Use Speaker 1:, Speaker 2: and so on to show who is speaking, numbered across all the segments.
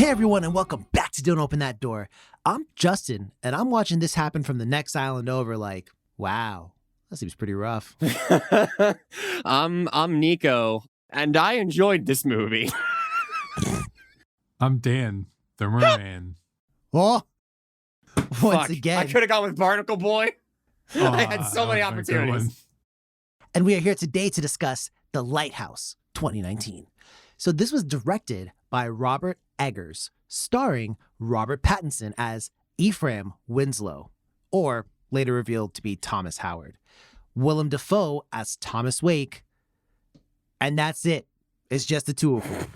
Speaker 1: Hey everyone, and welcome back to Don't Open That Door. I'm Justin, and I'm watching this happen from the next island over like, wow, that seems pretty rough.
Speaker 2: I'm Nico, and I enjoyed this movie.
Speaker 3: I'm Dan, the merman.
Speaker 1: Oh, once
Speaker 2: Fuck,
Speaker 1: again.
Speaker 2: I could have gone with Barnacle Boy. I had so many opportunities.
Speaker 1: And we are here today to discuss The Lighthouse 2019. So this was directed by Robert Eggers, starring Robert Pattinson as Ephraim Winslow, or later revealed to be Thomas Howard, Willem Dafoe as Thomas Wake, and that's it. It's just the two of them.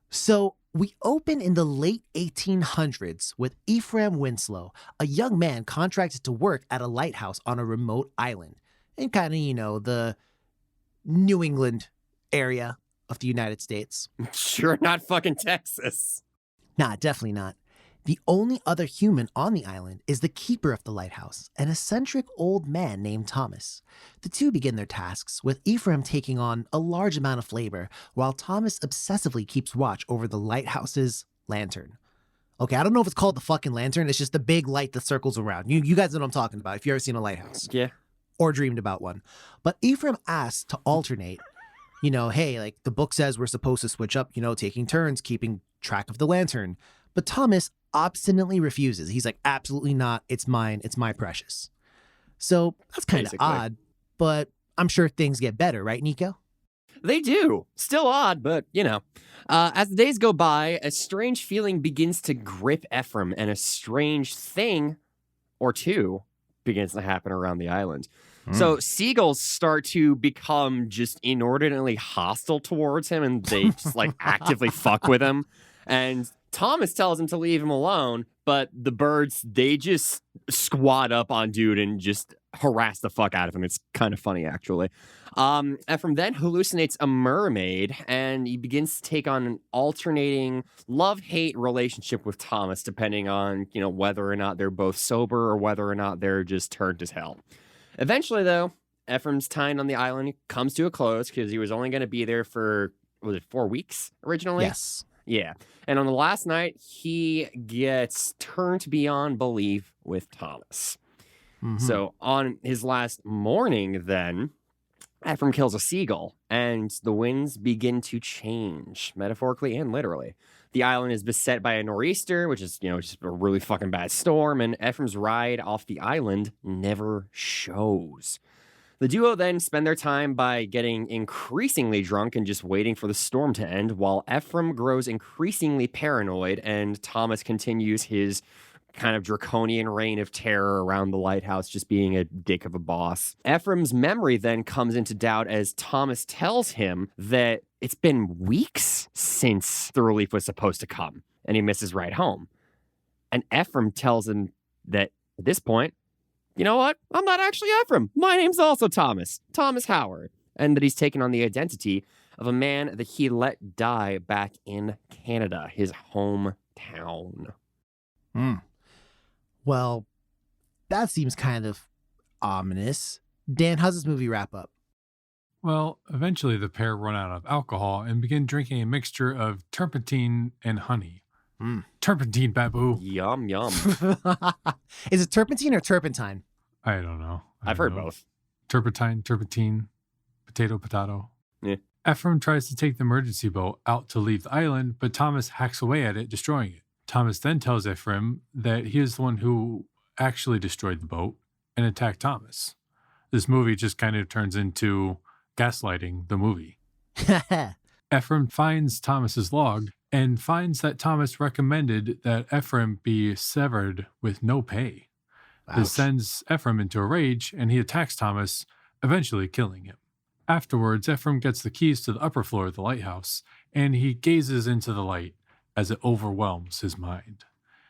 Speaker 1: So we open in the late 1800s with Ephraim Winslow, a young man contracted to work at a lighthouse on a remote island in kind of, the New England area of the United States.
Speaker 2: Sure, not fucking Texas.
Speaker 1: Nah, definitely not. The only other human on the island is the keeper of the lighthouse, an eccentric old man named Thomas. The two begin their tasks, with Ephraim taking on a large amount of labor, while Thomas obsessively keeps watch over the lighthouse's lantern. Okay, I don't know if it's called the fucking lantern, it's just the big light that circles around. You guys know what I'm talking about if you've ever seen a lighthouse.
Speaker 2: Yeah.
Speaker 1: Or dreamed about one. But Ephraim asks to alternate. Hey, like the book says we're supposed to switch up, taking turns, keeping track of the lantern. But Thomas obstinately refuses. He's like, absolutely not. It's mine. It's my precious. So that's kind of odd, but I'm sure things get better, right, Nico?
Speaker 2: They do. Still odd, but, as the days go by, a strange feeling begins to grip Ephraim, and a strange thing or two begins to happen around the island. So seagulls start to become just inordinately hostile towards him, and they just actively fuck with him. And Thomas tells him to leave him alone, but the birds, they just squat up on dude and just harass the fuck out of him. It's kind of funny, actually. Ephraim then hallucinates a mermaid, and he begins to take on an alternating love-hate relationship with Thomas, depending on, whether or not they're both sober or whether or not they're just turned as hell. Eventually, though, Ephraim's time on the island comes to a close because he was only going to be there for, 4 weeks originally?
Speaker 1: Yes.
Speaker 2: Yeah. And on the last night, he gets turned beyond belief with Thomas. Mm-hmm. So on his last morning, then, Ephraim kills a seagull, and the winds begin to change, metaphorically and literally. The island is beset by a nor'easter, which is, just a really fucking bad storm, and Ephraim's ride off the island never shows. The duo then spend their time by getting increasingly drunk and just waiting for the storm to end, while Ephraim grows increasingly paranoid, and Thomas continues his kind of draconian reign of terror around the lighthouse, just being a dick of a boss. Ephraim's memory then comes into doubt as Thomas tells him that it's been weeks since the relief was supposed to come, and he misses ride home. And Ephraim tells him that at this point, you know what? I'm not actually Ephraim. My name's also Thomas Howard, and that he's taken on the identity of a man that he let die back in Canada, his hometown.
Speaker 1: Well, that seems kind of ominous. Dan, how's this movie wrap up?
Speaker 3: Well, eventually the pair run out of alcohol and begin drinking a mixture of turpentine and honey. Turpentine, babu.
Speaker 2: Yum, yum.
Speaker 1: Is it turpentine or turpentine?
Speaker 3: I don't know.
Speaker 2: I've heard both.
Speaker 3: Turpentine, potato.
Speaker 2: Yeah.
Speaker 3: Ephraim tries to take the emergency boat out to leave the island, but Thomas hacks away at it, destroying it. Thomas then tells Ephraim that he is the one who actually destroyed the boat and attacked Thomas. This movie just kind of turns into gaslighting the movie. Ephraim finds Thomas's log and finds that Thomas recommended that Ephraim be severed with no pay.
Speaker 1: Ouch.
Speaker 3: This sends Ephraim into a rage, and he attacks Thomas, eventually killing him. Afterwards, Ephraim gets the keys to the upper floor of the lighthouse, and he gazes into the light as it overwhelms his mind.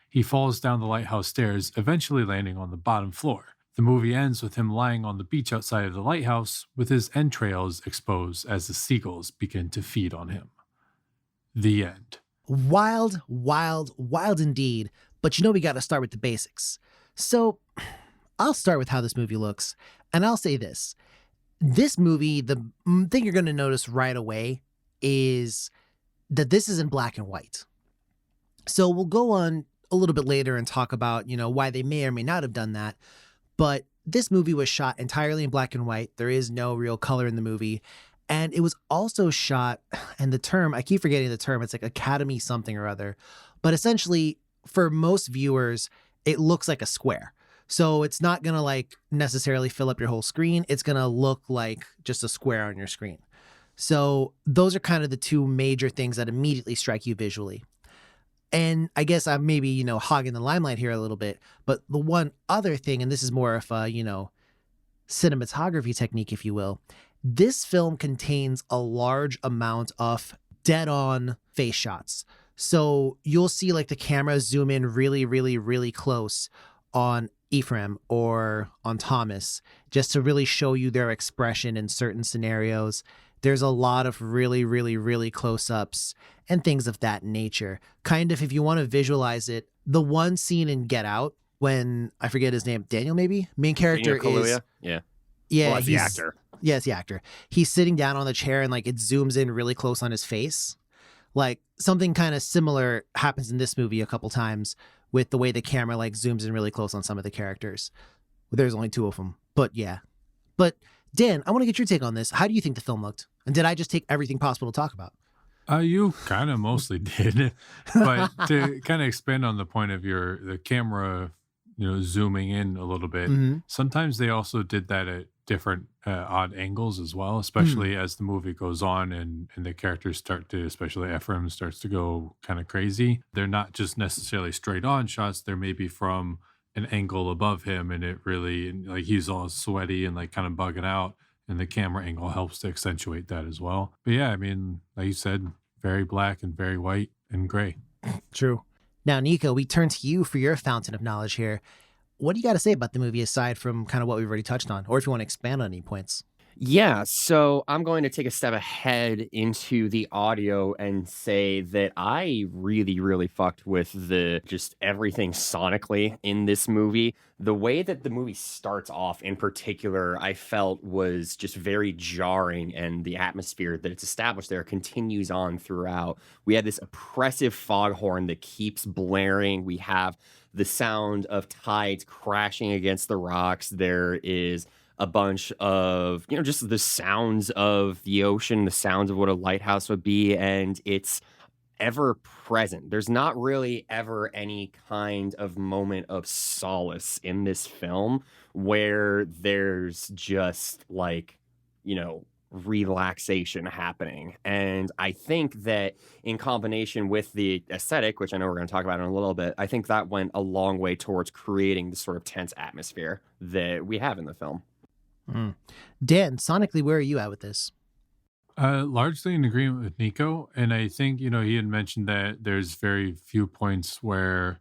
Speaker 3: He falls down the lighthouse stairs, eventually landing on the bottom floor. The movie ends with him lying on the beach outside of the lighthouse, with his entrails exposed as the seagulls begin to feed on him. The end.
Speaker 1: Wild, wild, wild indeed. But we got to start with the basics. So I'll start with how this movie looks, and I'll say this. This movie, the thing you're going to notice right away is that this is in black and white. So we'll go on a little bit later and talk about, why they may or may not have done that. But this movie was shot entirely in black and white. There is no real color in the movie. And it was also shot, and the term, I keep forgetting the term, it's like Academy something or other. But essentially, for most viewers, it looks like a square. So it's not going to like necessarily fill up your whole screen. It's going to look like just a square on your screen. So those are kind of the two major things that immediately strike you visually. And I guess I'm maybe, hogging the limelight here a little bit. But the one other thing, and this is more of a, cinematography technique, if you will, this film contains a large amount of dead on face shots. So you'll see like the camera zoom in really, really, really close on Ephraim or on Thomas, just to really show you their expression in certain scenarios. There's a lot of really, really, really close ups and things of that nature. Kind of, if you want to visualize it, the one scene in Get Out when I forget his name, Daniel, maybe main character is.
Speaker 2: Yeah.
Speaker 1: Yeah.
Speaker 2: Well, that's the actor.
Speaker 1: Yeah, it's the actor. He's sitting down on the chair and like it zooms in really close on his face. Like something kind of similar happens in this movie a couple times with the way the camera like zooms in really close on some of the characters. There's only two of them, but yeah. But Dan, I want to get your take on this. How do you think the film looked? And did I just take everything possible to talk about?
Speaker 3: You kind of mostly did, but to kind of expand on the point of the camera, zooming in a little bit.
Speaker 1: Mm-hmm.
Speaker 3: Sometimes they also did that at different odd angles as well, especially as the movie goes on and the characters start to, especially Ephraim starts to go kind of crazy. They're not just necessarily straight on shots. They're maybe from an angle above him, and it really, like, he's all sweaty and like kind of bugging out, and the camera angle helps to accentuate that as well. But yeah, I mean, like you said, very black and very white and gray.
Speaker 1: True. Now, Nico, we turn to you for your fountain of knowledge here. What do you got to say about the movie aside from kind of what we've already touched on, or if you want to expand on any points?
Speaker 2: Yeah, so I'm going to take a step ahead into the audio and say that I really, really fucked with just everything sonically in this movie. The way that the movie starts off in particular, I felt was just very jarring, and the atmosphere that it's established there continues on throughout. We had this oppressive foghorn that keeps blaring. We have the sound of tides crashing against the rocks. There is a bunch of, just the sounds of the ocean, the sounds of what a lighthouse would be, and it's ever present. There's not really ever any kind of moment of solace in this film where there's just like, relaxation happening. And I think that in combination with the aesthetic, which I know we're going to talk about in a little bit, I think that went a long way towards creating the sort of tense atmosphere that we have in the film.
Speaker 1: Dan, sonically, where are you at with this?
Speaker 3: Largely in agreement with Nico. And I think, he had mentioned that there's very few points where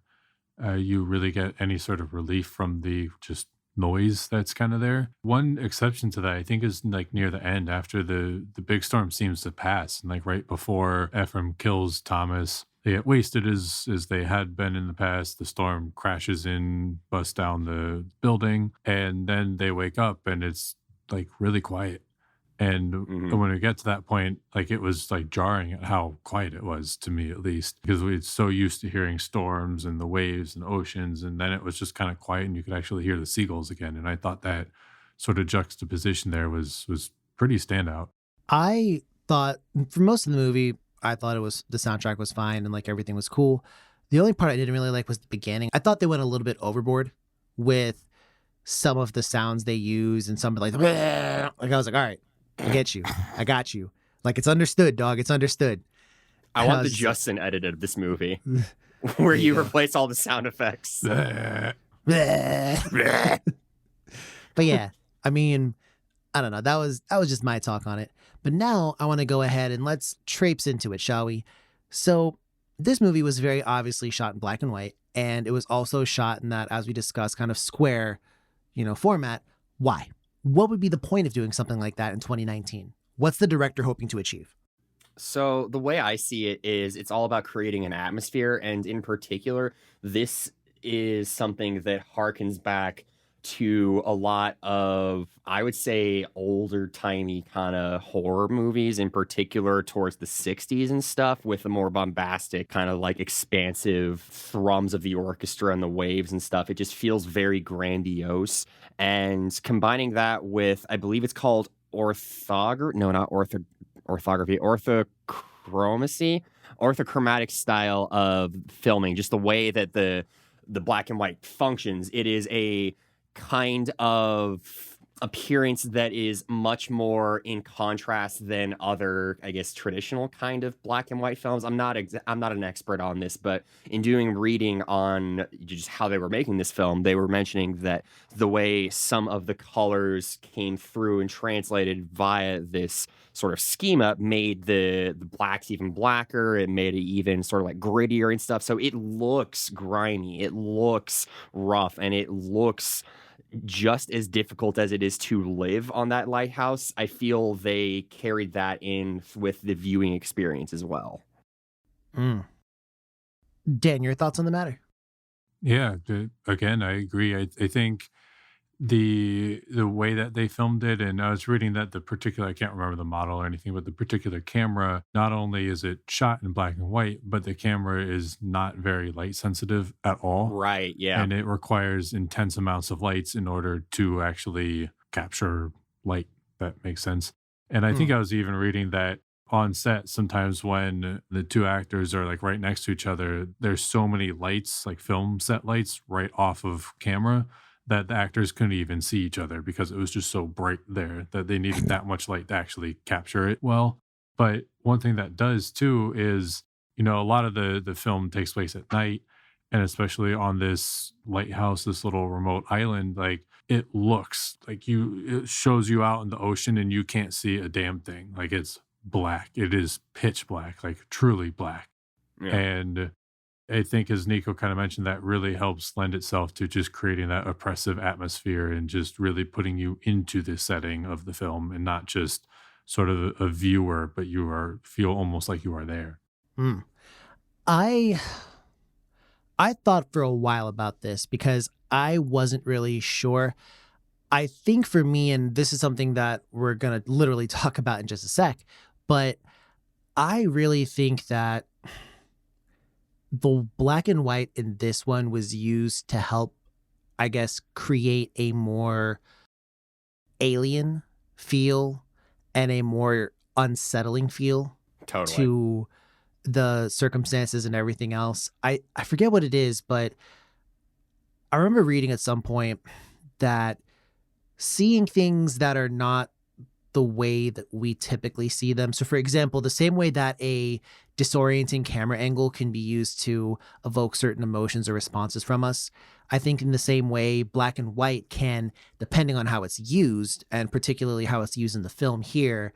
Speaker 3: you really get any sort of relief from the just noise that's kind of there. One exception to that, I think, is like near the end after the big storm seems to pass. And like right before Ephraim kills Thomas, they get wasted as they had been in the past. The storm crashes in, busts down the building, and then they wake up and it's like really quiet. And when we get to that point, like it was like jarring at how quiet it was, to me at least, because we're so used to hearing storms and the waves and oceans, and then it was just kind of quiet and you could actually hear the seagulls again. And I thought that sort of juxtaposition there was pretty standout.
Speaker 1: I thought for most of the movie, I thought the soundtrack was fine and like everything was cool. The only part I didn't really like was the beginning. I thought they went a little bit overboard with some of the sounds they use and some like I was like, all right, I get you. I got you. Like, it's understood, dog. It's understood.
Speaker 2: I want the Justin edit of this movie where you replace all the sound effects.
Speaker 1: But yeah, I mean, I don't know. That was just my talk on it. But now I want to go ahead and let's traipse into it, shall we? So this movie was very obviously shot in black and white, and it was also shot in that, as we discussed, kind of square, format. Why? What would be the point of doing something like that in 2019? What's the director hoping to achieve?
Speaker 2: So the way I see it is it's all about creating an atmosphere. And in particular, this is something that harkens back to a lot of, I would say, older timey kind of horror movies, in particular towards the 60s and stuff, with the more bombastic kind of like expansive thrums of the orchestra and the waves and stuff. It just feels very grandiose. And combining that with, I believe it's called orthography, no, not orthography, orthochromatic style of filming, just the way that the black and white functions. It is a kind of appearance that is much more in contrast than other, I guess, traditional kind of black and white films. I'm not an expert on this, but in doing reading on just how they were making this film, they were mentioning that the way some of the colors came through and translated via this sort of schema made the blacks even blacker. It made it even sort of like grittier and stuff. So it looks grimy, it looks rough, and it looks just as difficult as it is to live on that lighthouse. I feel they carried that in with the viewing experience as well.
Speaker 1: Dan, your thoughts on the matter?
Speaker 3: Yeah, again, I agree. I think the way that they filmed it, and I was reading that the particular, I can't remember the model or anything, but the particular camera, not only is it shot in black and white, but the camera is not very light sensitive at all.
Speaker 2: Right, yeah.
Speaker 3: And it requires intense amounts of lights in order to actually capture light. That makes sense. And I think I was even reading that on set, sometimes when the two actors are like right next to each other, there's so many lights, like film set lights right off of camera, that the actors couldn't even see each other because it was just so bright there that they needed that much light to actually capture it well. But one thing that does too is, a lot of the film takes place at night, and especially on this lighthouse, this little remote island, like it looks like it shows you out in the ocean and you can't see a damn thing. Like it's black. It is pitch black, like truly black. Yeah. And I think, as Nico kind of mentioned, that really helps lend itself to just creating that oppressive atmosphere and just really putting you into the setting of the film and not just sort of a viewer, but feel almost like you are there.
Speaker 1: I thought for a while about this because I wasn't really sure. I think for me, and this is something that we're going to literally talk about in just a sec, but I really think that the black and white in this one was used to help, I guess, create a more alien feel and a more unsettling feel to the circumstances and everything else. I forget what it is, but I remember reading at some point that seeing things that are not the way that we typically see them. So for example, the same way that a disorienting camera angle can be used to evoke certain emotions or responses from us, I think in the same way, black and white can, depending on how it's used, and particularly how it's used in the film here,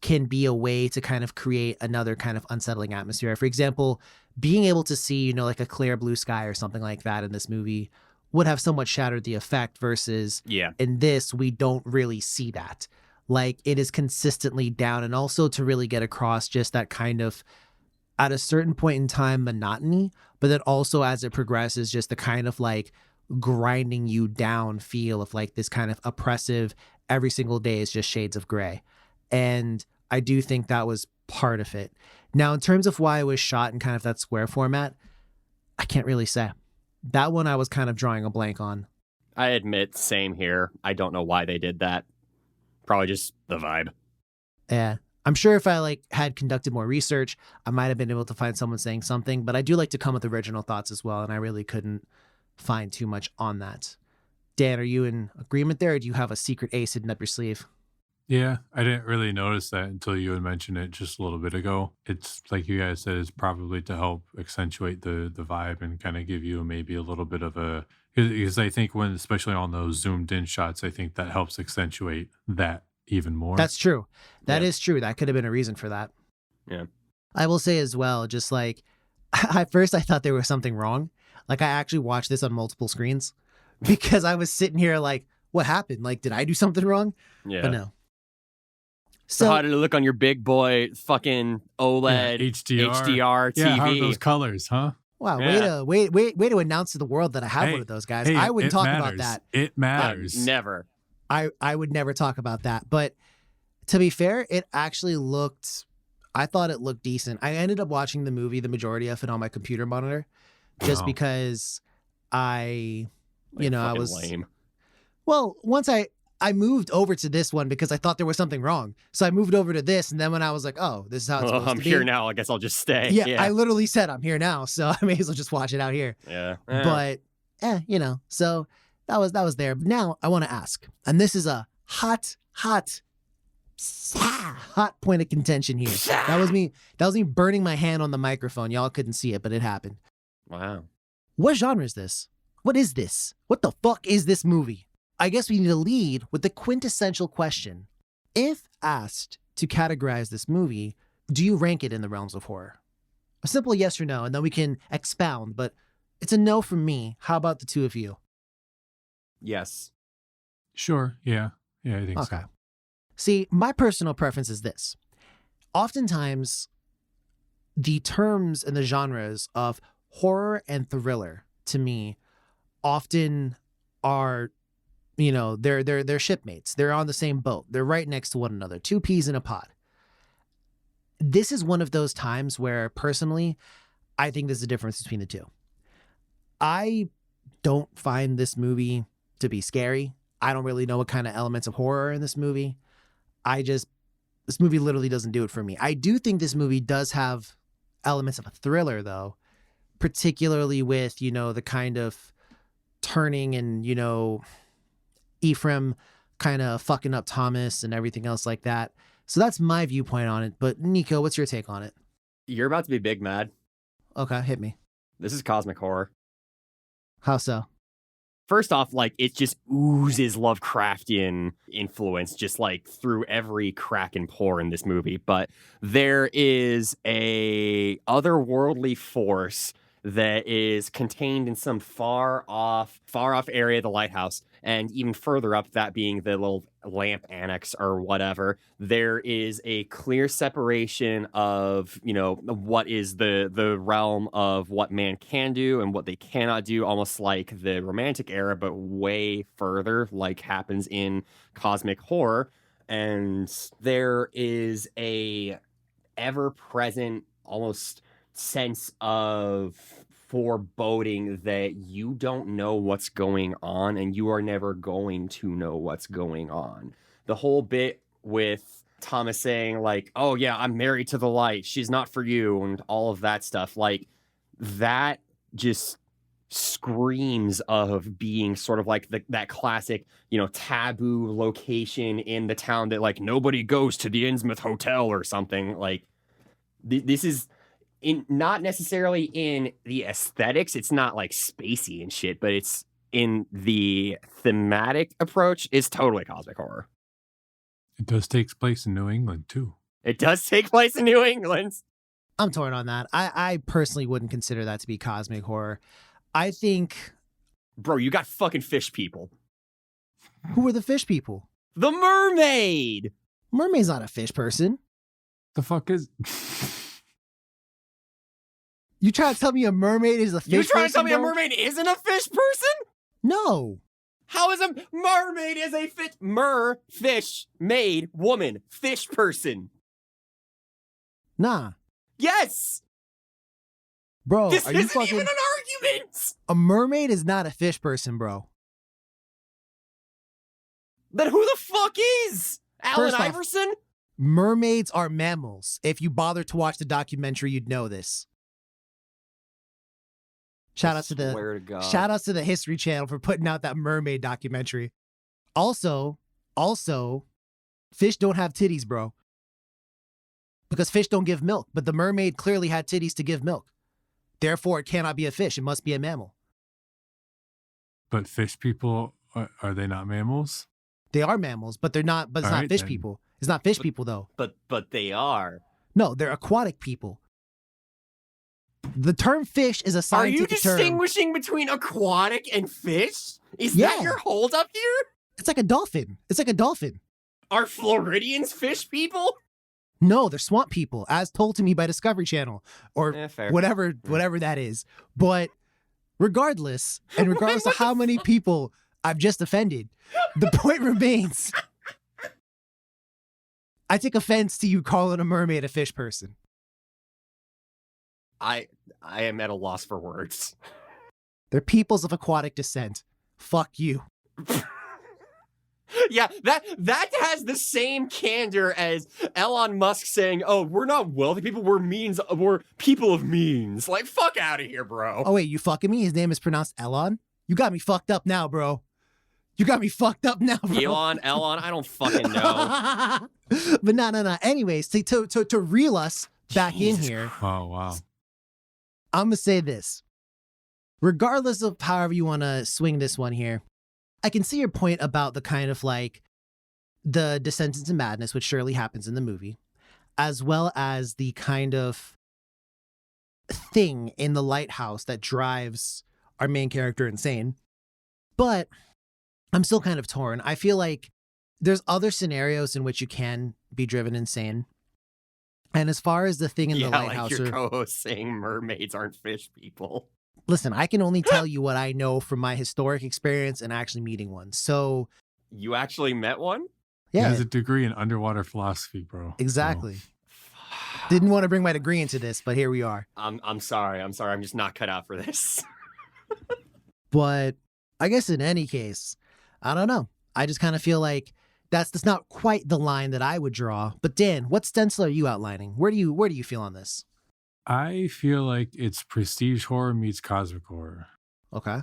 Speaker 1: can be a way to kind of create another kind of unsettling atmosphere. For example, being able to see, like a clear blue sky or something like that in this movie would have somewhat shattered the effect versus in this, we don't really see that. Like it is consistently down, and also to really get across just that kind of, at a certain point in time, monotony, but then also as it progresses, just the kind of like grinding you down feel of like this kind of oppressive, every single day is just shades of gray. And I do think that was part of it. Now, in terms of why it was shot in kind of that square format, I can't really say. That one I was kind of drawing a blank on.
Speaker 2: I admit, same here. I don't know why they did that. Probably just the vibe.
Speaker 1: Yeah. I'm sure if I had conducted more research, I might have been able to find someone saying something, but I do like to come with original thoughts as well, and I really couldn't find too much on that. Dan, are you in agreement there, or do you have a secret ace hidden up your sleeve?
Speaker 3: Yeah, I didn't really notice that until you had mentioned it just a little bit ago. It's like you guys said, it's probably to help accentuate the vibe and kind of give you maybe a little bit of a, because I think when, especially on those zoomed in shots, I think that helps accentuate that even more.
Speaker 1: That's true. That is true. That could have been a reason for that.
Speaker 2: Yeah.
Speaker 1: I will say as well, just like, at first I thought there was something wrong. Like I actually watched this on multiple screens because I was sitting here like, what happened? Like, did I do something wrong?
Speaker 2: Yeah.
Speaker 1: But no.
Speaker 2: So how did it look on your big boy fucking OLED HDR TV?
Speaker 3: Yeah, how are those colors, huh?
Speaker 1: Wow,
Speaker 2: Yeah.
Speaker 1: way to announce to the world that I have one of those guys.
Speaker 3: Hey,
Speaker 1: I wouldn't
Speaker 3: it
Speaker 1: talk
Speaker 3: matters.
Speaker 1: about that.
Speaker 3: It matters.
Speaker 2: Never.
Speaker 1: I would never talk about that. But to be fair, it actually I thought it looked decent. I ended up watching the movie, the majority of it, on my computer monitor, just
Speaker 3: Oh.
Speaker 1: because I
Speaker 2: Fucking
Speaker 1: was
Speaker 2: lame.
Speaker 1: Well, once I moved over to this one because I thought there was something wrong. So I moved over to this, and then when I was like, oh, this is how it's
Speaker 2: Well,
Speaker 1: supposed
Speaker 2: I'm
Speaker 1: to be.
Speaker 2: here now. I guess I'll just stay.
Speaker 1: Yeah, I literally said I'm here now, so I may as well just watch it out here.
Speaker 2: Yeah.
Speaker 1: But so that was there. But now I want to ask, and this is a hot point of contention here. That was me burning my hand on the microphone. Y'all couldn't see it, but it happened.
Speaker 2: Wow.
Speaker 1: What genre is this? What is this? What the fuck is this movie? I guess we need to lead with the quintessential question. If asked to categorize this movie, do you rank it in the realms of horror? A simple yes or no, and then we can expound, but it's a no from me. How about the two of you?
Speaker 2: Yes.
Speaker 3: Sure. Yeah. Yeah, I think
Speaker 1: Okay.
Speaker 3: so.
Speaker 1: See, my personal preference is this. Oftentimes, the terms and the genres of horror and thriller, to me, often are, they're shipmates. They're on the same boat. They're right next to one another. Two peas in a pod. This is one of those times where, personally, I think there's a difference between the two. I don't find this movie to be scary. I don't really know what kind of elements of horror are in this movie. This movie literally doesn't do it for me. I do think this movie does have elements of a thriller, though, particularly with, the kind of turning and, Ephraim kind of fucking up Thomas and everything else like that. So that's my viewpoint on it. But Nico, what's your take on it?
Speaker 2: You're about to be big mad.
Speaker 1: Okay, hit me.
Speaker 2: This is cosmic horror.
Speaker 1: How so?
Speaker 2: First off, it just oozes Lovecraftian influence just through every crack and pore in this movie. But there is a otherworldly force that is contained in some far off area of the lighthouse, and even further up, that being the little lamp annex or whatever, there is a clear separation of, what is the realm of what man can do and what they cannot do, almost like the Romantic era, but way further, like happens in cosmic horror. And there is a ever-present, almost sense of foreboding that you don't know what's going on, and you are never going to know what's going on. The whole bit with Thomas saying oh yeah, I'm married to the light, she's not for you, and all of that stuff, that just screams of being sort of that classic, taboo location in the town that nobody goes to the Innsmouth Hotel or something. This is not necessarily in the aesthetics, it's not spacey and shit, but it's in the thematic approach, it's totally cosmic horror.
Speaker 3: It does take place in New England, too.
Speaker 2: It does take place in New England.
Speaker 1: I'm torn on that. I personally wouldn't consider that to be cosmic horror. I think...
Speaker 2: Bro, you got fucking fish people.
Speaker 1: Who are the fish people?
Speaker 2: The mermaid!
Speaker 1: Mermaid's not a fish person.
Speaker 3: The fuck is...
Speaker 1: You trying to tell me a mermaid is a fish person?
Speaker 2: You trying to tell me a
Speaker 1: bro?
Speaker 2: mermaid isn't a fish person?
Speaker 1: No.
Speaker 2: How is a mermaid is a fish maid woman fish person?
Speaker 1: Nah.
Speaker 2: Yes.
Speaker 1: Bro,
Speaker 2: This
Speaker 1: are you
Speaker 2: isn't
Speaker 1: fucking...
Speaker 2: even an argument.
Speaker 1: A mermaid is not a fish person, bro.
Speaker 2: Then who the fuck is? Alan
Speaker 1: First off,
Speaker 2: Iverson?
Speaker 1: Mermaids are mammals. If you bother to watch the documentary, you'd know this. Shout out to the History Channel for putting out that mermaid documentary. Also, fish don't have titties, bro. Because fish don't give milk, but the mermaid clearly had titties to give milk. Therefore, it cannot be a fish. It must be a mammal.
Speaker 3: But fish people, are they not mammals?
Speaker 1: They are mammals, but they're not. But it's
Speaker 3: All
Speaker 1: not
Speaker 3: right,
Speaker 1: fish
Speaker 3: then.
Speaker 1: people. It's not fish people though.
Speaker 2: But they are.
Speaker 1: No, they're aquatic people. The term fish is a
Speaker 2: Are you
Speaker 1: scientific term.
Speaker 2: distinguishing between aquatic and fish? Is
Speaker 1: Yeah.
Speaker 2: that your hold up here?
Speaker 1: It's like a dolphin. It's like a dolphin.
Speaker 2: Are Floridians fish people?
Speaker 1: No, they're swamp people, as told to me by Discovery Channel or
Speaker 2: Fair.
Speaker 1: whatever that is. But regardless, and regardless of how many people I've just offended, the point remains. I take offense to you calling a mermaid a fish person.
Speaker 2: I am at a loss for words.
Speaker 1: They're peoples of aquatic descent. Fuck you.
Speaker 2: Yeah, that has the same candor as Elon Musk saying, "Oh, we're not wealthy people, we're people of means." Like, fuck out of here, bro.
Speaker 1: Oh wait, you fucking me? His name is pronounced Elon? You got me fucked up now, bro. You got me fucked up now, bro.
Speaker 2: Elon, I don't fucking know.
Speaker 1: But no. Anyways, to reel us back in here.
Speaker 3: Oh, wow.
Speaker 1: I'm gonna say this. Regardless of however you want to swing this one here, I can see your point about the kind of like the descent into madness, which surely happens in the movie, as well as the kind of thing in the lighthouse that drives our main character insane. But I'm still kind of torn. I feel like there's other scenarios in which you can be driven insane. And as far as the thing in the lighthouse,
Speaker 2: like your co-host saying mermaids aren't fish people.
Speaker 1: Listen, I can only tell you what I know from my historic experience and actually meeting one. So
Speaker 2: you actually met one?
Speaker 3: He
Speaker 1: Yeah,
Speaker 3: has a degree in underwater philosophy, bro.
Speaker 1: exactly.
Speaker 3: So,
Speaker 1: Didn't want to bring my degree into this, but here we are.
Speaker 2: I'm sorry. I'm just not cut out for this.
Speaker 1: But I guess in any case, I don't know. I just kind of feel like that's not quite the line that I would draw. But Dan, what stencil are you outlining? Where do you feel on this?
Speaker 3: I feel like it's prestige horror meets cosmic horror.
Speaker 1: Okay.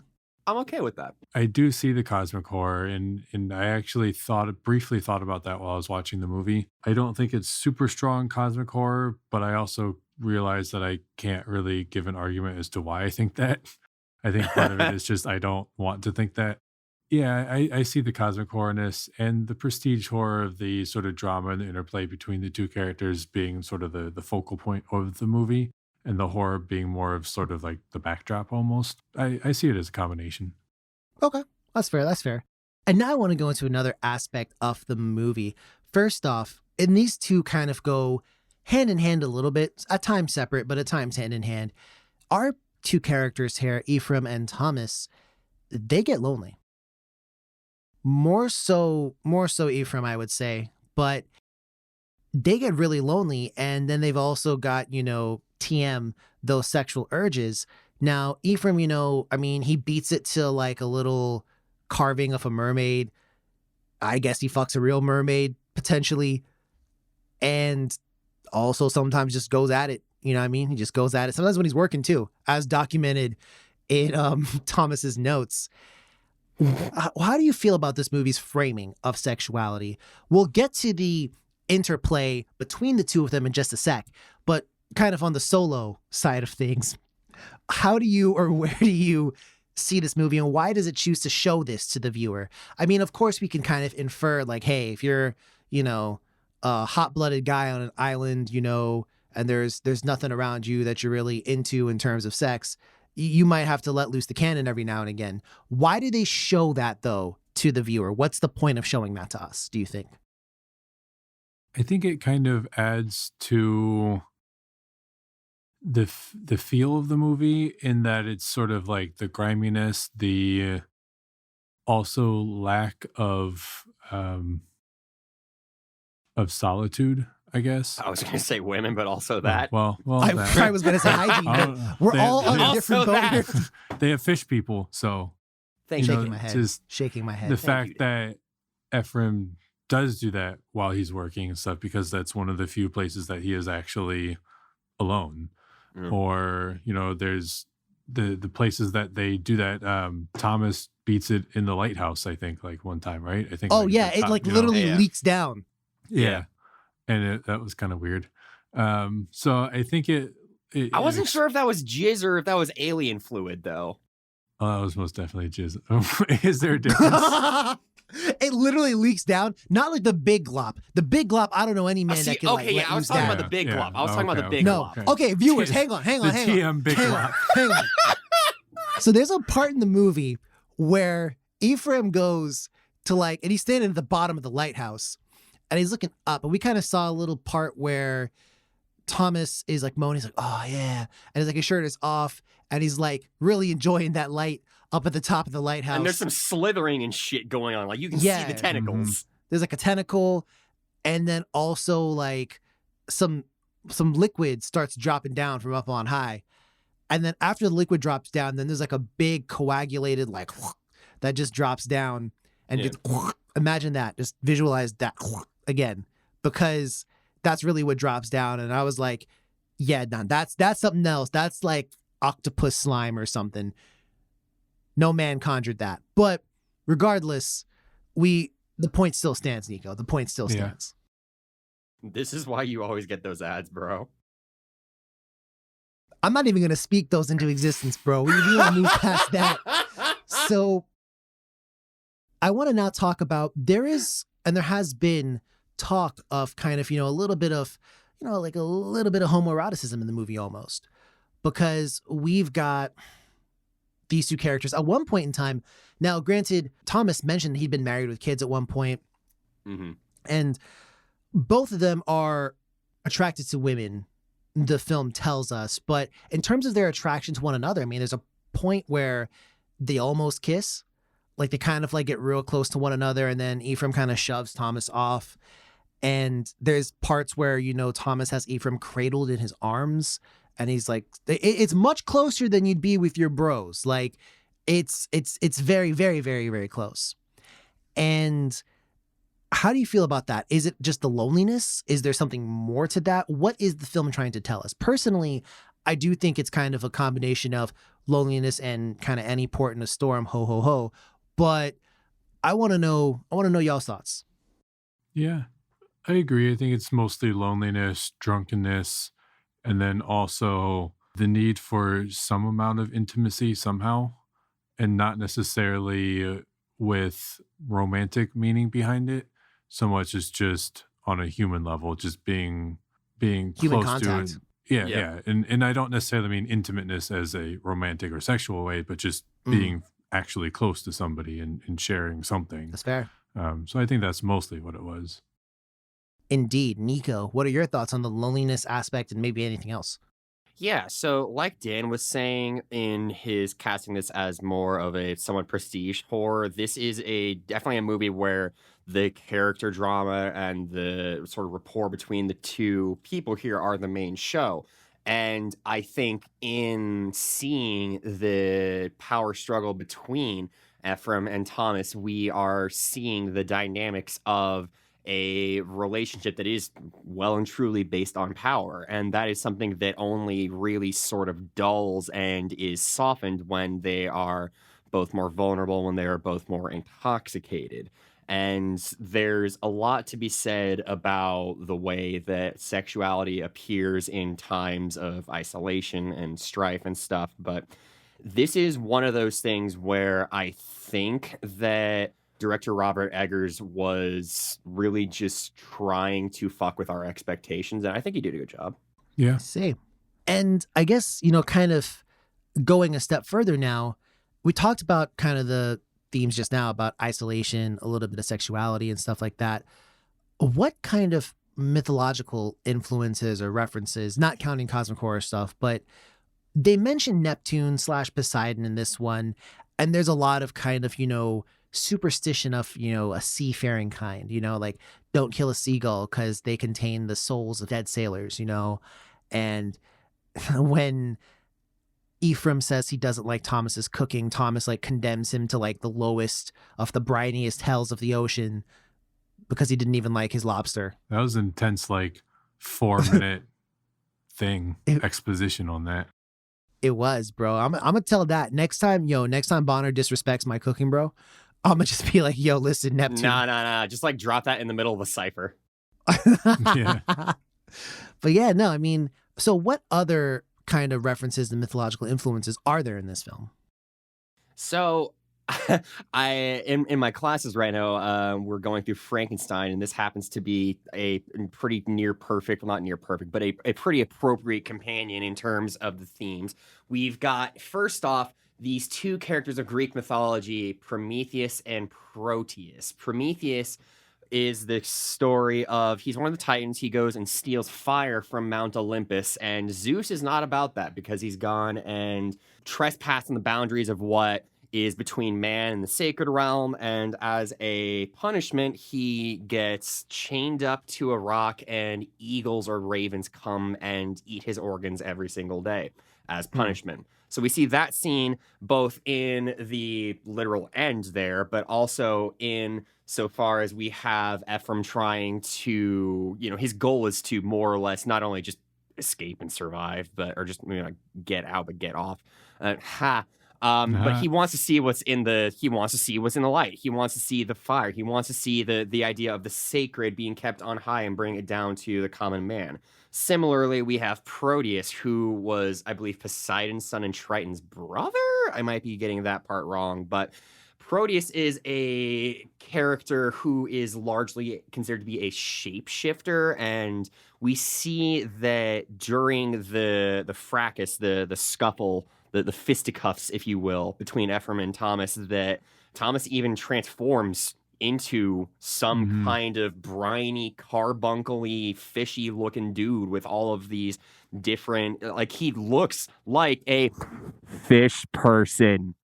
Speaker 2: I'm okay with that.
Speaker 3: I do see the cosmic horror, and I actually briefly thought about that while I was watching the movie. I don't think it's super strong cosmic horror, but I also realized that I can't really give an argument as to why I think that. I think part of it is just I don't want to think that. Yeah, I see the cosmic horrorness and the prestige horror of the sort of drama and the interplay between the two characters being sort of the focal point of the movie, and the horror being more of sort of like the backdrop almost. I see it as a combination.
Speaker 1: Okay. That's fair. And now I want to go into another aspect of the movie. First off, and these two kind of go hand in hand a little bit, at times separate, but at times hand in hand. Our two characters here, Ephraim and Thomas, they get lonely. More so Ephraim, I would say, but they get really lonely. And then they've also got, TM, those sexual urges. Now, Ephraim, he beats it to like a little carving of a mermaid. I guess he fucks a real mermaid, potentially. And also sometimes just goes at it. You know what I mean? He just goes at it. Sometimes when he's working too, as documented in Thomas's notes. How do you feel about this movie's framing of sexuality? We'll get to the interplay between the two of them in just a sec, but kind of on the solo side of things, how do you or where do you see this movie, and why does it choose to show this to the viewer? I mean, of course, we can kind of infer like, hey, if you're, a hot-blooded guy on an island, and there's nothing around you that you're really into in terms of sex, you might have to let loose the cannon every now and again. Why do they show that, though, to the viewer? What's the point of showing that to us, do you think?
Speaker 3: I think it kind of adds to the feel of the movie, in that it's sort of like the griminess, the also lack of solitude, I guess.
Speaker 2: I was going to say women, but also that.
Speaker 3: Well,
Speaker 1: I was going to say hygiene, but we're all on a different boat here.
Speaker 3: They have fish people, so
Speaker 1: Shaking my head.
Speaker 3: The fact that Ephraim does do that while he's working and stuff, because that's one of the few places that he is actually alone. Or there's the places that they do that. Thomas beats it in the lighthouse, I think, like one time, right? I think.
Speaker 1: Oh yeah, it like literally leaks down.
Speaker 3: Yeah. And that was kind of weird. So I think
Speaker 2: I wasn't sure if that was jizz or if that was alien fluid, though.
Speaker 3: Oh, that was most definitely jizz. Is there a difference?
Speaker 1: It literally leaks down, not like the Big Glop. The Big Glop, I don't know any man that can
Speaker 2: I was talking about the Big Glop. I was talking about the Big Glop.
Speaker 1: Okay, viewers, hang on.
Speaker 3: The TM Big Glop.
Speaker 1: Hang on. So there's a part in the movie where Ephraim goes to and he's standing at the bottom of the lighthouse, and he's looking up, and we kind of saw a little part where Thomas is like moaning. He's like, oh yeah. And he's like, his shirt is off, and he's like really enjoying that light up at the top of the lighthouse.
Speaker 2: And there's some slithering and shit going on. Like you can see the tentacles.
Speaker 1: There's like a tentacle, and then also like some liquid starts dropping down from up on high. And then after the liquid drops down, then there's like a big coagulated like that just drops down and just imagine that. Just visualize that again, because that's really what drops down. And I was like, yeah, no, that's something else. That's like octopus slime or something. No man conjured that. But regardless, the point still stands, Nico. The point still stands.
Speaker 2: This is why you always get those ads, bro.
Speaker 1: I'm not even going to speak those into existence, bro. We want to move past that. So I want to now talk about, there has been talk of kind of, a little bit of, like a little bit of homoeroticism in the movie almost. Because we've got these two characters at one point in time. Now, granted, Thomas mentioned he'd been married with kids at one point.
Speaker 2: Mm-hmm.
Speaker 1: And both of them are attracted to women, the film tells us. But in terms of their attraction to one another, I mean, there's a point where they almost kiss. Like they kind of like get real close to one another, and then Ephraim kind of shoves Thomas off. And there's parts where, Thomas has Ephraim cradled in his arms, and he's like, it's much closer than you'd be with your bros. Like it's very, very, very, very close. And how do you feel about that? Is it just the loneliness? Is there something more to that? What is the film trying to tell us? Personally, I do think it's kind of a combination of loneliness and kind of any port in a storm, ho, ho, ho. But I want to know y'all's thoughts.
Speaker 3: Yeah, I agree. I think it's mostly loneliness, drunkenness, and then also the need for some amount of intimacy somehow, and not necessarily with romantic meaning behind it, so much as just on a human level, just being
Speaker 1: Human
Speaker 3: close
Speaker 1: contact.
Speaker 3: to it. Yeah. And I don't necessarily mean intimateness as a romantic or sexual way, but just being actually close to somebody and sharing something.
Speaker 1: That's fair.
Speaker 3: So I think that's mostly what it was.
Speaker 1: Indeed. Nico, what are your thoughts on the loneliness aspect and maybe anything else?
Speaker 2: Yeah, so like Dan was saying in his casting this as more of a somewhat prestige horror, this is definitely a movie where the character drama and the sort of rapport between the two people here are the main show. And I think in seeing the power struggle between Ephraim and Thomas, we are seeing the dynamics of a relationship that is well and truly based on power. And that is something that only really sort of dulls and is softened when they are both more vulnerable, when they are both more intoxicated. And there's a lot to be said about the way that sexuality appears in times of isolation and strife and stuff. But this is one of those things where I think that director Robert Eggers was really just trying to fuck with our expectations, and I think he did a good job.
Speaker 3: Yeah.
Speaker 1: See. And I guess, kind of going a step further now, we talked about kind of the themes just now about isolation, a little bit of sexuality and stuff like that. What kind of mythological influences or references, not counting cosmic horror stuff, but they mention Neptune / Poseidon in this one, and there's a lot of kind of, superstition of, a seafaring kind, like don't kill a seagull because they contain the souls of dead sailors, and when Ephraim says he doesn't like Thomas's cooking, Thomas like condemns him to like the lowest of the briniest hells of the ocean because he didn't even like his lobster.
Speaker 3: That was an intense, like 4-minute exposition on that.
Speaker 1: It was, bro. I'm gonna tell that next time Bonner disrespects my cooking, bro, I'm gonna just be like, yo, listen, Neptune.
Speaker 2: Nah. Just like drop that in the middle of a cipher.
Speaker 3: Yeah.
Speaker 1: But yeah, no, I mean, so what other kind of references and mythological influences are there in this film?
Speaker 2: So in my classes right now, we're going through Frankenstein, and this happens to be a pretty near perfect, well, not near perfect, but a pretty appropriate companion in terms of the themes. We've got, first off, these two characters of Greek mythology, Prometheus and Proteus. Prometheus is the story of he's one of the Titans. He goes and steals fire from Mount Olympus, and Zeus is not about that because he's gone and trespassing the boundaries of what is between man and the sacred realm. And as a punishment, he gets chained up to a rock, and eagles or ravens come and eat his organs every single day as punishment. So we see that scene both in the literal end there, but also in so far as we have Ephraim trying to, his goal is to more or less not only just escape and survive, but get out but get off. But he wants to see what's in the light. He wants to see the fire. He wants to see the idea of the sacred being kept on high and bring it down to the common man. Similarly, we have Proteus, who was, I believe, Poseidon's son and Triton's brother. I might be getting that part wrong, but Proteus is a character who is largely considered to be a shapeshifter, and we see that during the fracas, the scuffle, the fisticuffs, if you will, between Ephraim and Thomas, that Thomas even transforms into some kind of briny, carbuncle-y, fishy-looking dude with all of these different... he looks like a fish person.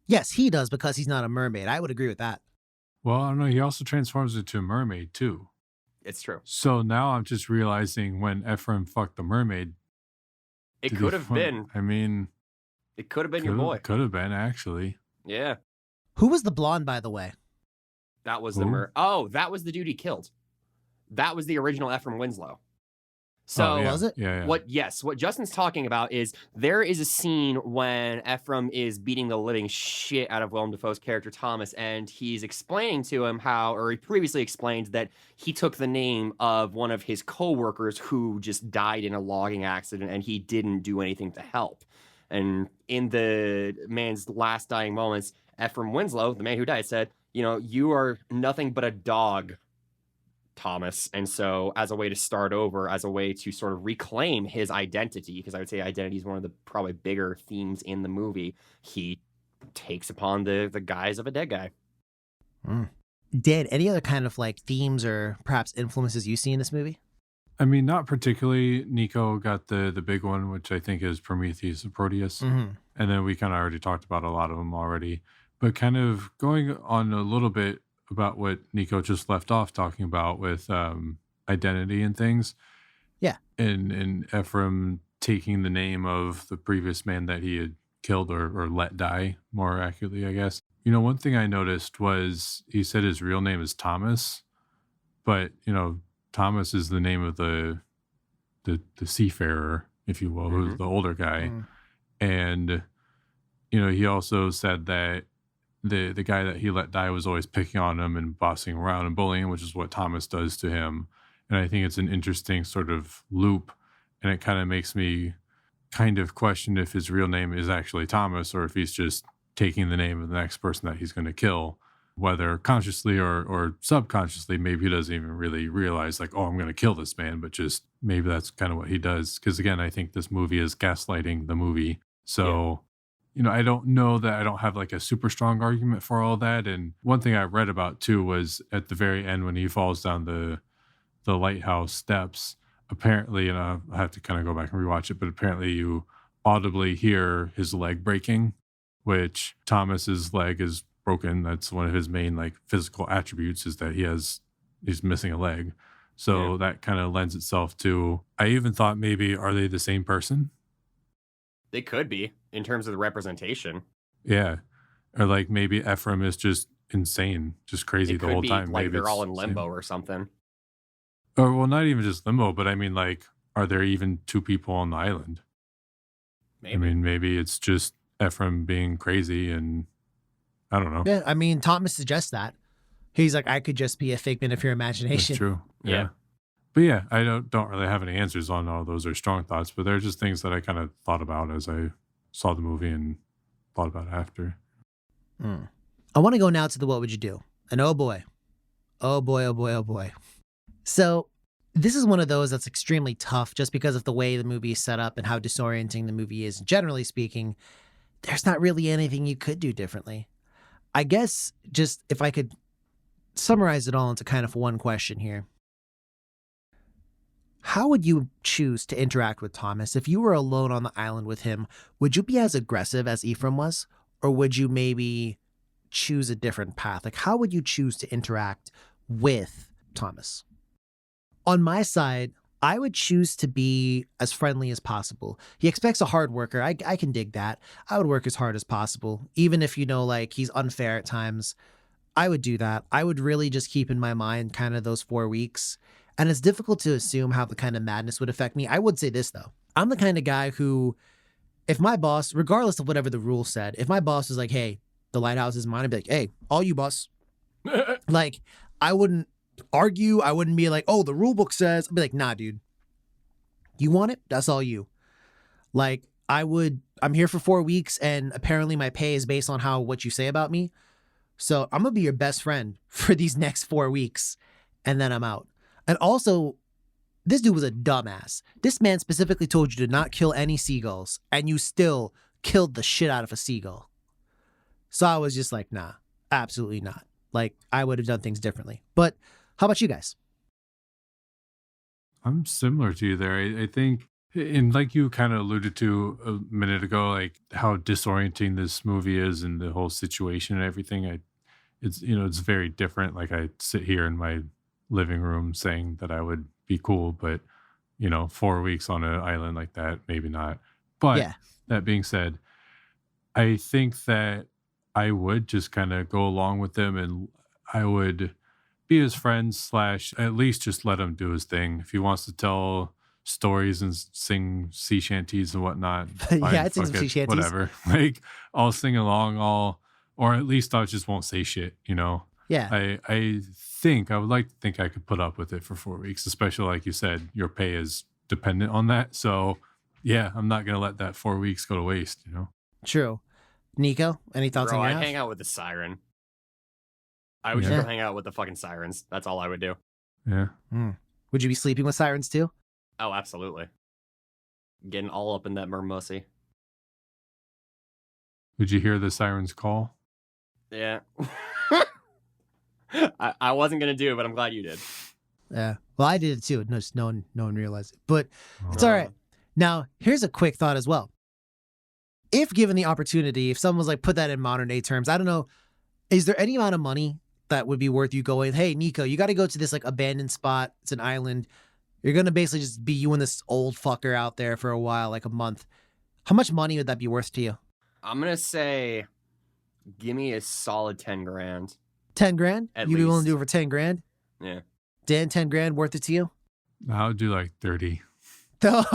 Speaker 1: Yes, he does, because he's not a mermaid. I would agree with that.
Speaker 3: Well, I don't know. He also transforms into a mermaid, too.
Speaker 2: It's true.
Speaker 3: So now I'm just realizing when Ephraim fucked the mermaid...
Speaker 2: It could have been.
Speaker 3: I mean...
Speaker 2: It could have been your boy.
Speaker 3: Could have been, actually.
Speaker 2: Yeah.
Speaker 1: Who was the blonde, by the way?
Speaker 2: That was that was the dude he killed. That was the original Ephraim Winslow. So
Speaker 1: was it?
Speaker 3: Yeah.
Speaker 2: What Justin's talking about is there is a scene when Ephraim is beating the living shit out of Willem Dafoe's character Thomas, and he's explaining to him he previously explained that he took the name of one of his co-workers who just died in a logging accident, and he didn't do anything to help. And in the man's last dying moments, Ephraim Winslow, the man who died, said, you are nothing but a dog, Thomas. And so as a way to start over, as a way to sort of reclaim his identity, because I would say identity is one of the probably bigger themes in the movie, he takes upon the guise of a dead guy.
Speaker 1: Dan, any other kind of themes or perhaps influences you see in this movie?
Speaker 3: I mean, not particularly. Nico got the big one, which I think is Prometheus and Proteus. And then we kind of already talked about a lot of them already. But kind of going on a little bit about what Nico just left off talking about with identity and things.
Speaker 1: Yeah.
Speaker 3: And Ephraim taking the name of the previous man that he had killed or let die, more accurately, I guess. One thing I noticed was he said his real name is Thomas, but, Thomas is the name of the seafarer, if you will, who's the older guy. And, he also said that the guy that he let die was always picking on him and bossing around and bullying, which is what Thomas does to him. And I think it's an interesting sort of loop, and it kind of makes me kind of question if his real name is actually Thomas or if he's just taking the name of the next person that he's going to kill, whether consciously or subconsciously. Maybe he doesn't even really realize I'm going to kill this man, but just maybe that's kind of what he does. Because again, I think this movie is gaslighting the movie. So... I don't know that I don't have a super strong argument for all that. And one thing I read about too was at the very end when he falls down the lighthouse steps, apparently, and I have to kind of go back and rewatch it, but apparently you audibly hear his leg breaking, which Thomas's leg is broken. That's one of his main physical attributes, is that he's missing a leg. So that kind of lends itself to, I even thought maybe, are they the same person?
Speaker 2: They could be, in terms of the representation.
Speaker 3: Yeah. Or maybe Ephraim is just insane, just crazy the whole time.
Speaker 2: Maybe
Speaker 3: maybe
Speaker 2: they're all in limbo or something.
Speaker 3: Or, well, not even just limbo, but I mean, are there even two people on the island?
Speaker 2: Maybe.
Speaker 3: I mean, maybe it's just Ephraim being crazy, and I don't know.
Speaker 1: Yeah, I mean, Thomas suggests that. He's like, I could just be a figment of your imagination.
Speaker 3: That's true.
Speaker 2: Yeah.
Speaker 3: But yeah, I don't really have any answers on all those or strong thoughts, but they're just things that I kind of thought about as I saw the movie and thought about after.
Speaker 1: I want to go now to the what would you do? And oh boy. Oh boy, oh boy, oh boy. So this is one of those that's extremely tough just because of the way the movie is set up and how disorienting the movie is. Generally speaking, there's not really anything you could do differently. I guess just if I could summarize it all into kind of one question here. How would you choose to interact with Thomas? If you were alone on the island with him, would you be as aggressive as Ephraim was? Or would you maybe choose a different path? Like, how would you choose to interact with Thomas? On my side, I would choose to be as friendly as possible. He expects a hard worker. I can dig that. I would work as hard as possible. Even if, like, he's unfair at times, I would do that. I would really just keep in my mind kind of those 4 weeks. And it's difficult to assume how the kind of madness would affect me. I would say this, though. I'm the kind of guy who, if my boss, regardless of whatever the rule said, if my boss was like, hey, the lighthouse is mine, I'd be like, hey, all you, boss. Like, I wouldn't argue. I wouldn't be like, oh, the rule book says. I'd be like, nah, dude. You want it? That's all you. Like, I'm here for 4 weeks, and apparently my pay is based on what you say about me. So I'm going to be your best friend for these next 4 weeks, and then I'm out. And also, this dude was a dumbass. This man specifically told you to not kill any seagulls, and you still killed the shit out of a seagull. So I was just like, nah, absolutely not. Like, I would have done things differently. But how about you guys?
Speaker 3: I'm similar to you there. I think, and like you kind of alluded to a minute ago, like how disorienting this movie is and the whole situation and everything. It's very different. Like, I sit here in my living room saying that I would be cool, but 4 weeks on an island like that, maybe not. But
Speaker 1: Yeah.
Speaker 3: That being said, I think that I would just kind of go along with them, and I would be his friend / at least just let him do his thing. If he wants to tell stories and sing sea shanties and whatnot, fine,
Speaker 1: Yeah, I'd sing some
Speaker 3: fuck
Speaker 1: sea
Speaker 3: it,
Speaker 1: shanties.
Speaker 3: whatever. Like, I'll sing along, or at least I just won't say shit.
Speaker 1: Yeah.
Speaker 3: I would like to think I could put up with it for 4 weeks, especially like you said, your pay is dependent on that. So yeah, I'm not gonna let that 4 weeks go to waste.
Speaker 1: True. Nico, any thoughts
Speaker 2: Bro,
Speaker 1: on
Speaker 2: I'd
Speaker 1: your
Speaker 2: hang out with the siren. I would just
Speaker 1: Yeah.
Speaker 2: go hang out with the fucking sirens. That's all I would do.
Speaker 3: Yeah.
Speaker 1: Would you be sleeping with sirens too?
Speaker 2: Oh, absolutely. Getting all up in that mermussy.
Speaker 3: Would you hear the sirens call?
Speaker 2: Yeah. I wasn't gonna do it, but I'm glad you did.
Speaker 1: Yeah. Well, I did it too. No one realized it. But it's all right. Now, here's a quick thought as well. If given the opportunity, if someone was like, put that in modern day terms, I don't know, is there any amount of money that would be worth you going, hey, Nico, you got to go to this like abandoned spot. It's an island. You're going to basically just be you and this old fucker out there for a while, like a month. How much money would that be worth to you?
Speaker 2: I'm gonna say, give me a solid 10 grand.
Speaker 1: 10 grand?
Speaker 2: At
Speaker 1: You'd be willing to
Speaker 2: least.
Speaker 1: do it for 10 grand?
Speaker 2: Yeah.
Speaker 1: Dan, 10 grand worth it to you?
Speaker 3: I would do like 30.
Speaker 1: Fuck.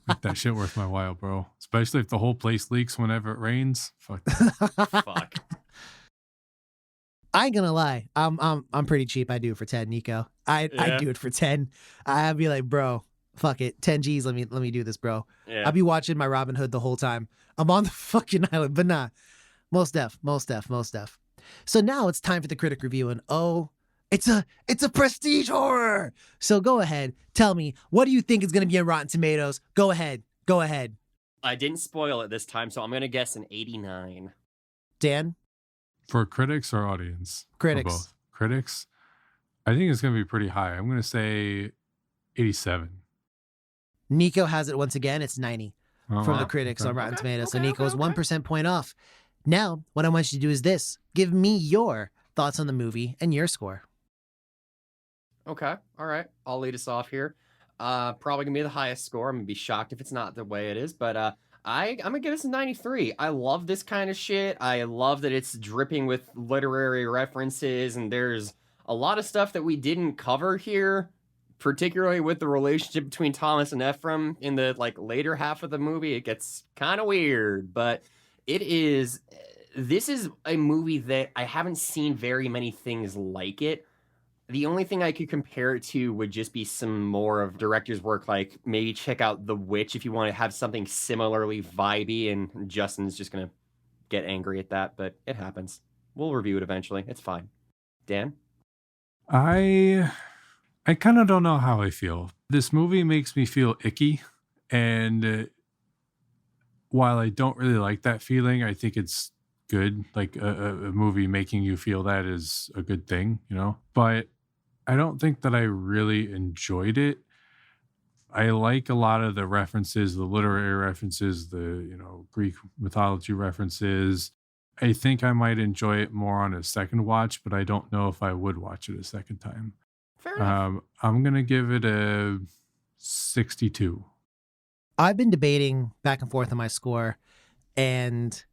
Speaker 3: Make that shit worth my while, bro. Especially if the whole place leaks whenever it rains. Fuck.
Speaker 2: Fuck.
Speaker 1: I ain't gonna lie. I'm pretty cheap. I do it for 10, Nico. I do it for 10. I'd be like, bro, fuck it. 10 G's. Let me do this, bro.
Speaker 2: Yeah.
Speaker 1: I'll be watching my Robin Hood the whole time. I'm on the fucking island, but nah. Most def. So now it's time for the critic review, and it's a prestige horror. So go ahead, tell me, what do you think is gonna be on Rotten Tomatoes? Go ahead.
Speaker 2: I didn't spoil it this time, so I'm gonna guess an 89.
Speaker 1: Dan?
Speaker 3: For critics or audience?
Speaker 1: Critics.
Speaker 3: For both. Critics? I think it's going to be pretty high. I'm going to say 87.
Speaker 1: Nico has it once again. It's 90 from the
Speaker 3: wow.
Speaker 1: critics
Speaker 3: Okay.
Speaker 1: on Rotten Tomatoes. So
Speaker 2: okay,
Speaker 1: Nico is
Speaker 2: okay.
Speaker 1: 1% point off. Now, what I want you to do is this. Give me your thoughts on the movie and your score.
Speaker 2: Okay. All right. I'll lead us off here. Probably gonna be the highest score. I'm gonna be shocked if it's not the way it is, but I'm gonna give this a 93. I love this kind of shit. I love that it's dripping with literary references, and there's a lot of stuff that we didn't cover here, particularly with the relationship between Thomas and Ephraim in the later half of the movie. It gets kind of weird, but this is a movie that I haven't seen very many things like it. The only thing I could compare it to would just be some more of director's work, like maybe check out The Witch if you want to have something similarly vibey, and Justin's just going to get angry at that, but it happens. We'll review it eventually. It's fine. Dan?
Speaker 3: I kind of don't know how I feel. This movie makes me feel icky, and while I don't really like that feeling, I think it's good. Like a movie making you feel that is a good thing, you know? But I don't think that I really enjoyed it. I like a lot of the references, the literary references, the, Greek mythology references. I think I might enjoy it more on a second watch, but I don't know if I would watch it a second time.
Speaker 2: Fair enough.
Speaker 3: I'm going to give it a 62.
Speaker 1: I've been debating back and forth on my score, and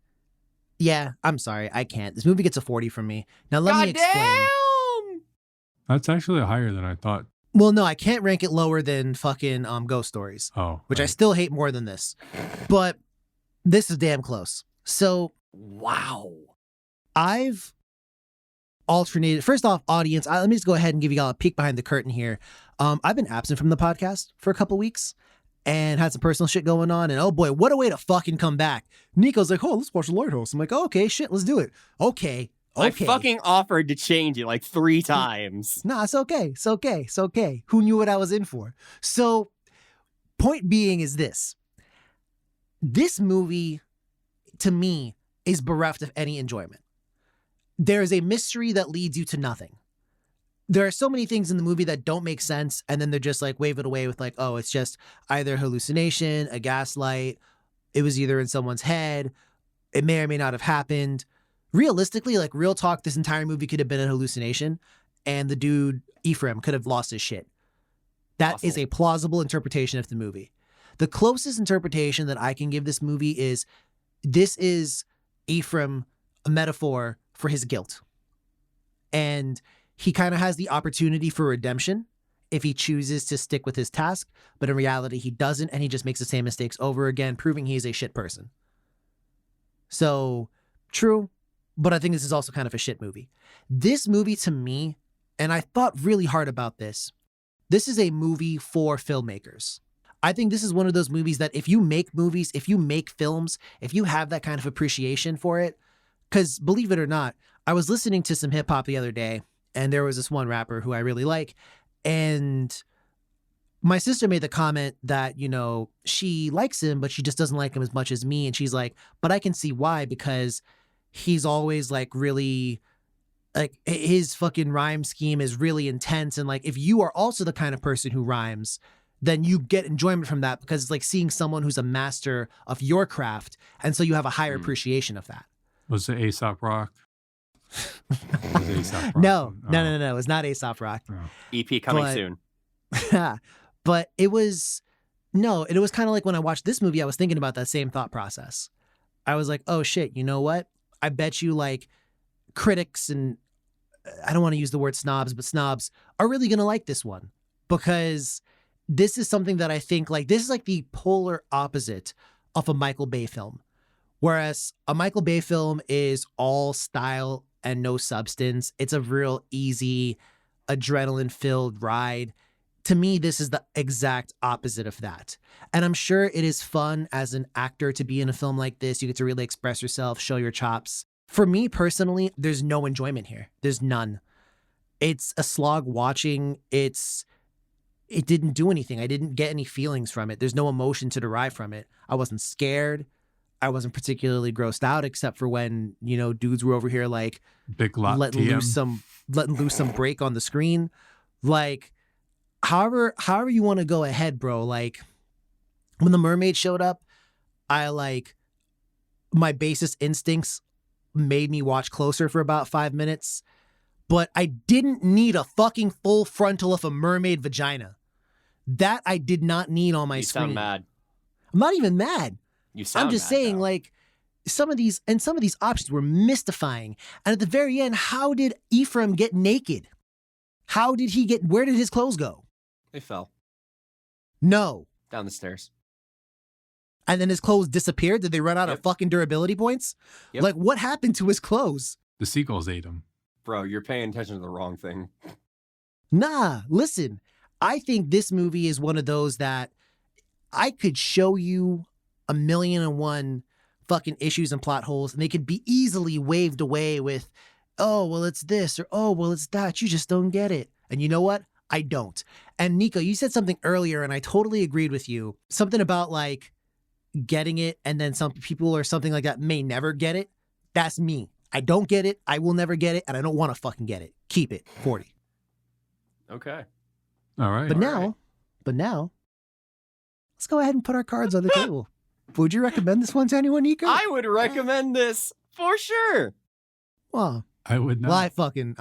Speaker 1: yeah, I'm sorry, I can't. This movie gets a 40 from me. Now let me explain.
Speaker 2: Goddamn!
Speaker 3: That's actually higher than I thought.
Speaker 1: Well, no, I can't rank it lower than fucking Ghost Stories, which I still hate more than this. But this is damn close. So,
Speaker 2: Wow.
Speaker 1: I've alternated. First off, audience, let me just go ahead and give you all a peek behind the curtain here. I've been absent from the podcast for a couple weeks and had some personal shit going on. And oh boy, what a way to fucking come back. Nico's like, oh, let's watch The Lighthouse. I'm like, oh, okay, shit, let's do it. Okay.
Speaker 2: I fucking offered to change it like 3 times.
Speaker 1: Nah, it's okay. It's okay. It's okay. Who knew what I was in for? So, point being is this. This movie, to me, is bereft of any enjoyment. There is a mystery that leads you to nothing. There are so many things in the movie that don't make sense, and then they're just like wave it away with like, oh, it's just either hallucination, a gaslight, it was either in someone's head, it may or may not have happened. Realistically, like real talk, this entire movie could have been a hallucination, and the dude, Ephraim, could have lost his shit. That is a plausible interpretation of the movie. The closest interpretation that I can give this movie is this is Ephraim, a metaphor for his guilt. And he kind of has the opportunity for redemption if he chooses to stick with his task, but in reality, he doesn't, and he just makes the same mistakes over again, proving he's a shit person. So, true, but I think this is also kind of a shit movie. This movie, to me, and I thought really hard about this, this is a movie for filmmakers. I think this is one of those movies that if you make movies, if you make films, if you have that kind of appreciation for it, because believe it or not, I was listening to some hip hop the other day, and there was this one rapper who I really like, and my sister made the comment that, she likes him, but she just doesn't like him as much as me. And she's like, but I can see why, because he's always like really, like his fucking rhyme scheme is really intense. And like, if you are also the kind of person who rhymes, then you get enjoyment from that because it's like seeing someone who's a master of your craft. And so you have a higher appreciation of that.
Speaker 3: Was it Aesop Rock?
Speaker 1: No. It was not Aesop Rock.
Speaker 3: No.
Speaker 2: EP coming soon.
Speaker 1: But it was kind of like when I watched this movie, I was thinking about that same thought process. I was like, oh shit, you know what? I bet you like critics and I don't want to use the word snobs, but snobs are really going to like this one because this is something that I think like, this is like the polar opposite of a Michael Bay film. Whereas a Michael Bay film is all style and no substance. It's a real easy, adrenaline-filled ride. To me, this is the exact opposite of that. And I'm sure it is fun as an actor to be in a film like this. You get to really express yourself, show your chops. For me personally, there's no enjoyment here. There's none. It's a slog watching. It didn't do anything. I didn't get any feelings from it. There's no emotion to derive from it. I wasn't scared. I wasn't particularly grossed out, except for when, dudes were over here like
Speaker 3: Big Glop
Speaker 1: letting loose some break on the screen. Like, however you want to go ahead, bro. Like, when the mermaid showed up, my basest instincts made me watch closer for about 5 minutes, but I didn't need a fucking full frontal of a mermaid vagina. That I did not need on my screen.
Speaker 2: You sound mad.
Speaker 1: I'm not even mad. I'm just saying,
Speaker 2: though.
Speaker 1: like, some of these options were mystifying. And at the very end, how did Ephraim get naked? Where did his clothes go?
Speaker 2: They fell.
Speaker 1: No.
Speaker 2: Down the stairs.
Speaker 1: And then his clothes disappeared? Did they run out of fucking durability points?
Speaker 2: Yep.
Speaker 1: Like, what happened to his clothes?
Speaker 3: The seagulls ate him.
Speaker 2: Bro, you're paying attention to the wrong thing.
Speaker 1: Nah, listen. I think this movie is one of those that I could show you 1,000,001 fucking issues and plot holes, and they could be easily waved away with, oh, well, it's this, or oh, well, it's that. You just don't get it. And you know what? I don't. And Nico, you said something earlier, and I totally agreed with you. Something about like getting it, and then some people or something like that may never get it. That's me. I don't get it. I will never get it. And I don't want to fucking get it. Keep it. 40.
Speaker 2: Okay.
Speaker 3: All right.
Speaker 1: But now, let's go ahead and put our cards on the table. Would you recommend this one to anyone, Nico?
Speaker 2: I would recommend this for sure.
Speaker 1: Well,
Speaker 3: I would not.
Speaker 1: I fucking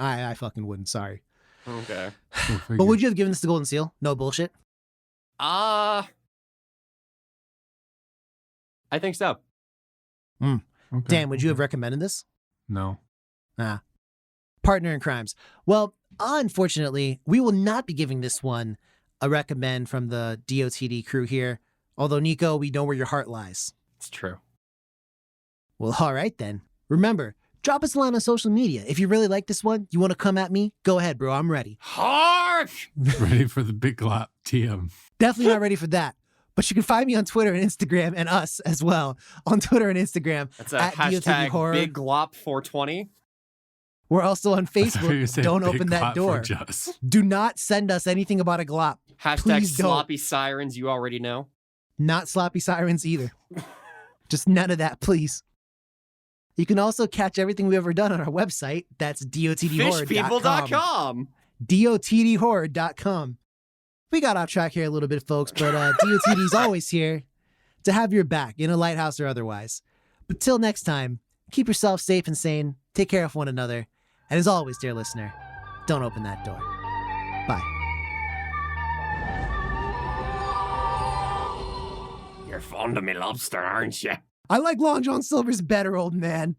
Speaker 1: wouldn't. Sorry.
Speaker 2: Okay.
Speaker 1: But would you have given this the Golden Seal? No bullshit.
Speaker 2: I think so.
Speaker 3: Okay.
Speaker 1: Dan, would you have recommended this?
Speaker 3: No.
Speaker 1: Partner in crimes. Well, unfortunately, we will not be giving this one a recommend from the DOTD crew here. Although, Nico, we know where your heart lies.
Speaker 2: It's true.
Speaker 1: Well, all right then. Remember, drop us a line on social media. If you really like this one, you want to come at me, go ahead, bro. I'm ready.
Speaker 2: Harsh!
Speaker 3: Ready for the Big Glop TM.
Speaker 1: Definitely not ready for that. But you can find me on Twitter and Instagram, and us as well on Twitter and Instagram.
Speaker 2: That's a
Speaker 1: at DOTD
Speaker 2: hashtag
Speaker 1: Horror.
Speaker 2: Big Glop 420.
Speaker 1: We're also on
Speaker 3: I thought you were
Speaker 1: Facebook.
Speaker 3: saying
Speaker 1: Don't
Speaker 3: Big
Speaker 1: open that
Speaker 3: Glop
Speaker 1: door.
Speaker 3: for Just.
Speaker 1: Do not send us anything about a glop.
Speaker 2: Hashtag
Speaker 1: Please don't.
Speaker 2: sloppy sirens, you already know.
Speaker 1: Not sloppy sirens either. Just none of that, please. You can also catch everything we've ever done on our website. That's dotdhorror.com.
Speaker 2: Fishpeople.com.
Speaker 1: dotdhorror.com. We got off track here a little bit, folks, but DOTD's always here to have your back in a lighthouse or otherwise. But till next time, keep yourself safe and sane. Take care of one another. And as always, dear listener, don't open that door. Bye.
Speaker 2: You're fond of me lobster, aren't you?
Speaker 1: I like Long John Silver's better, old man.